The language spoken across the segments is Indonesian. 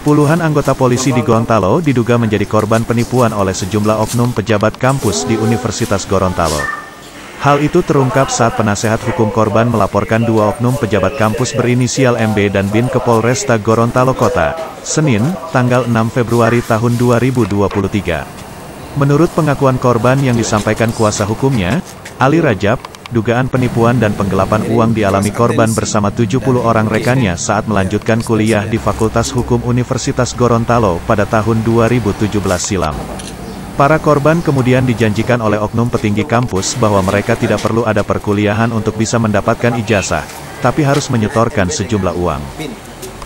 Puluhan anggota polisi di Gorontalo diduga menjadi korban penipuan oleh sejumlah oknum pejabat kampus di Universitas Gorontalo. Hal itu terungkap saat penasehat hukum korban melaporkan dua oknum pejabat kampus berinisial MB dan BIN ke Polresta Gorontalo Kota, Senin, tanggal 6 Februari tahun 2023. Menurut pengakuan korban yang disampaikan kuasa hukumnya, Ali Rajab, dugaan penipuan dan penggelapan uang dialami korban bersama 70 orang rekannya saat melanjutkan kuliah di Fakultas Hukum Universitas Gorontalo pada tahun 2017 silam. Para korban kemudian dijanjikan oleh oknum petinggi kampus bahwa mereka tidak perlu ada perkuliahan untuk bisa mendapatkan ijazah, tapi harus menyetorkan sejumlah uang.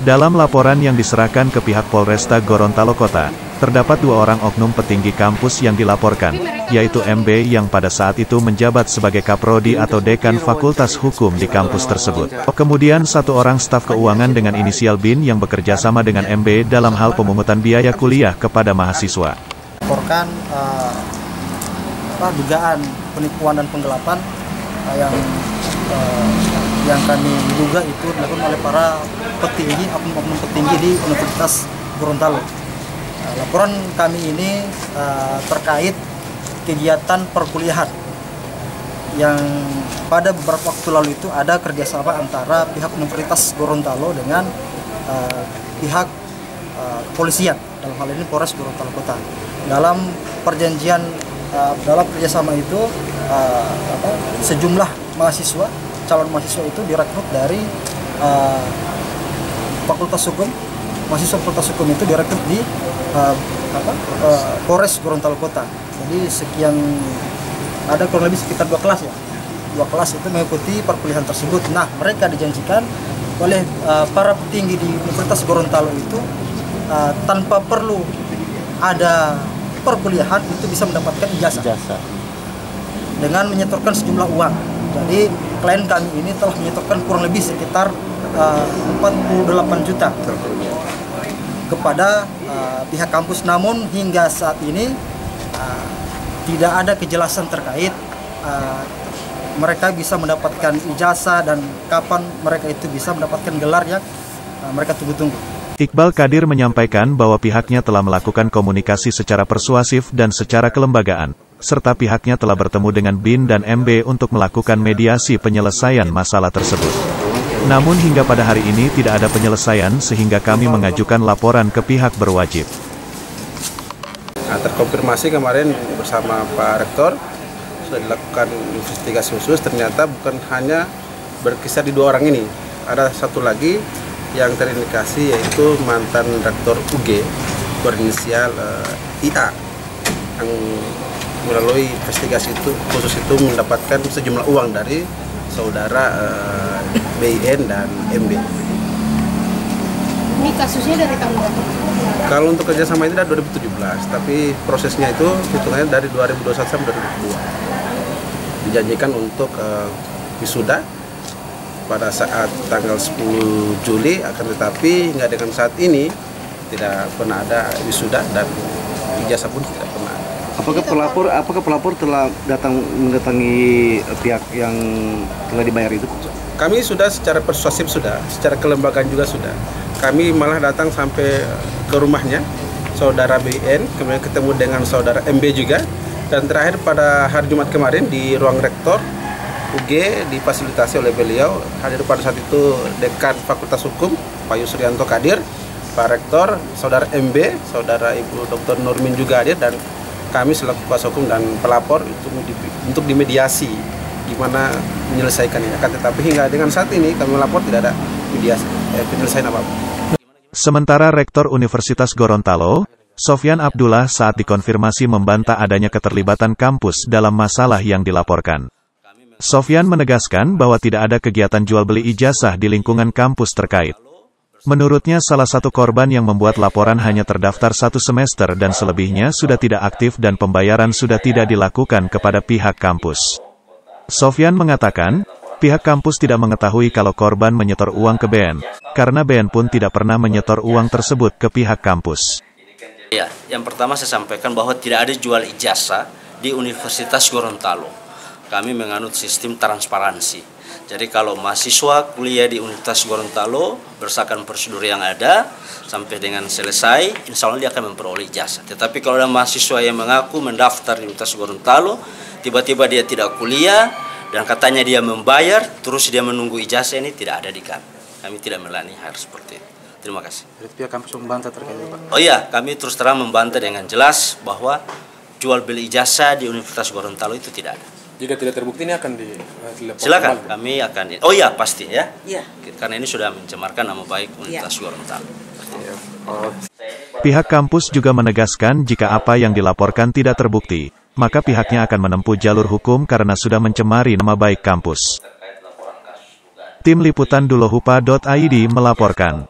Dalam laporan yang diserahkan ke pihak Polresta Gorontalo Kota, terdapat dua orang oknum petinggi kampus yang dilaporkan, yaitu MB yang pada saat itu menjabat sebagai kaprodi atau dekan Fakultas Hukum di kampus tersebut. Kemudian satu orang staf keuangan dengan inisial BIN yang bekerja sama dengan MB dalam hal pemungutan biaya kuliah kepada mahasiswa. Laporkan dugaan penipuan dan penggelapan yang kami duga itu dilakukan oleh para petinggi, oknum petinggi di Universitas Gorontalo. Laporan kami ini terkait kegiatan perkuliahan yang pada beberapa waktu lalu itu ada kerjasama antara pihak Universitas Gorontalo dengan pihak kepolisian, dalam hal ini Polres Gorontalo Kota. Dalam perjanjian dalam kerjasama itu sejumlah mahasiswa, calon mahasiswa itu direkrut dari Fakultas Hukum. Mahasiswa Fakultas Hukum itu direkrut di Polres Gorontalo Kota. Jadi ada kurang lebih sekitar 2 kelas ya. 2 kelas itu mengikuti perkuliahan tersebut. Nah, mereka dijanjikan oleh para petinggi di Universitas Gorontalo itu tanpa perlu ada perkuliahan itu bisa mendapatkan ijazah dengan menyetorkan sejumlah uang. Jadi klien kami ini telah menyetorkan kurang lebih sekitar 48 juta kepada pihak kampus. Namun hingga saat ini tidak ada kejelasan terkait mereka bisa mendapatkan ijazah dan kapan mereka itu bisa mendapatkan gelar yang mereka tunggu-tunggu. Iqbal Kadir menyampaikan bahwa pihaknya telah melakukan komunikasi secara persuasif dan secara kelembagaan, serta pihaknya telah bertemu dengan BIN dan MB untuk melakukan mediasi penyelesaian masalah tersebut. Namun hingga pada hari ini tidak ada penyelesaian sehingga kami mengajukan laporan ke pihak berwajib. Nah, terkonfirmasi kemarin bersama Pak Rektor, sudah dilakukan investigasi khusus, ternyata bukan hanya berkisar di 2 orang ini. Ada satu lagi yang terindikasi yaitu mantan Rektor UG berinisial IA yang melalui investigasi itu khusus itu mendapatkan sejumlah uang dari saudara BIN dan MB. Ini kasusnya dari tahun berapa? Kalau untuk kerjasama itu dari 2017, tapi prosesnya itu hitungannya dari 2021 sampai 2022. Dijanjikan untuk wisuda pada saat tanggal 10 Juli, akan tetapi hingga dengan saat ini tidak pernah ada wisuda dan ijazah pun tidak pernah. Apakah pelapor telah mendatangi pihak yang telah dibayar itu? Kami sudah secara persuasif, secara kelembagaan juga sudah. Kami malah datang sampai ke rumahnya saudara BN, kemudian ketemu dengan saudara MB juga, dan terakhir pada hari Jumat kemarin di ruang rektor UG difasilitasi oleh beliau. Hadir pada saat itu Dekan Fakultas Hukum Pak Yusrianto Kadir, Pak Rektor, saudara MB, saudara Ibu Dr. Nurmin juga hadir, dan kami selaku kuasa hukum dan pelapor itu untuk dimediasi gimana menyelesaikannya. Akan tetapi hingga dengan saat ini kami melapor tidak ada mediasi penyelesaian apa-apa. Sementara Rektor Universitas Gorontalo, Sofyan Abdullah saat dikonfirmasi membantah adanya keterlibatan kampus dalam masalah yang dilaporkan. Sofyan menegaskan bahwa tidak ada kegiatan jual beli ijazah di lingkungan kampus terkait. Menurutnya salah satu korban yang membuat laporan hanya terdaftar 1 semester dan selebihnya sudah tidak aktif dan pembayaran sudah tidak dilakukan kepada pihak kampus. Sofyan mengatakan, pihak kampus tidak mengetahui kalau korban menyetor uang ke BN, karena BN pun tidak pernah menyetor uang tersebut ke pihak kampus. Ya, yang pertama saya sampaikan bahwa tidak ada jual ijazah di Universitas Gorontalo. Kami menganut sistem transparansi. Jadi kalau mahasiswa kuliah di Universitas Gorontalo berdasarkan prosedur yang ada sampai dengan selesai, insya Allah dia akan memperoleh ijazah. Tetapi kalau ada mahasiswa yang mengaku mendaftar di Universitas Gorontalo, tiba-tiba dia tidak kuliah dan katanya dia membayar, terus dia menunggu ijazah, ini tidak ada di kami. Kami tidak melayani hal seperti itu. Terima kasih. Dari pihak kampus membantah terkait itu, Pak? Oh iya, kami terus terang membantah dengan jelas bahwa jual beli ijazah di Universitas Gorontalo itu tidak ada. Jika tidak terbukti ini akan dilaporkan. Silakan, kembali. kami akan. Oh iya, pasti ya. Iya. Karena ini sudah mencemarkan nama baik Universitas Gorontalo. Pihak kampus juga menegaskan jika apa yang dilaporkan tidak terbukti, maka pihaknya akan menempuh jalur hukum karena sudah mencemari nama baik kampus. Tim Liputan Dulohupa.id melaporkan.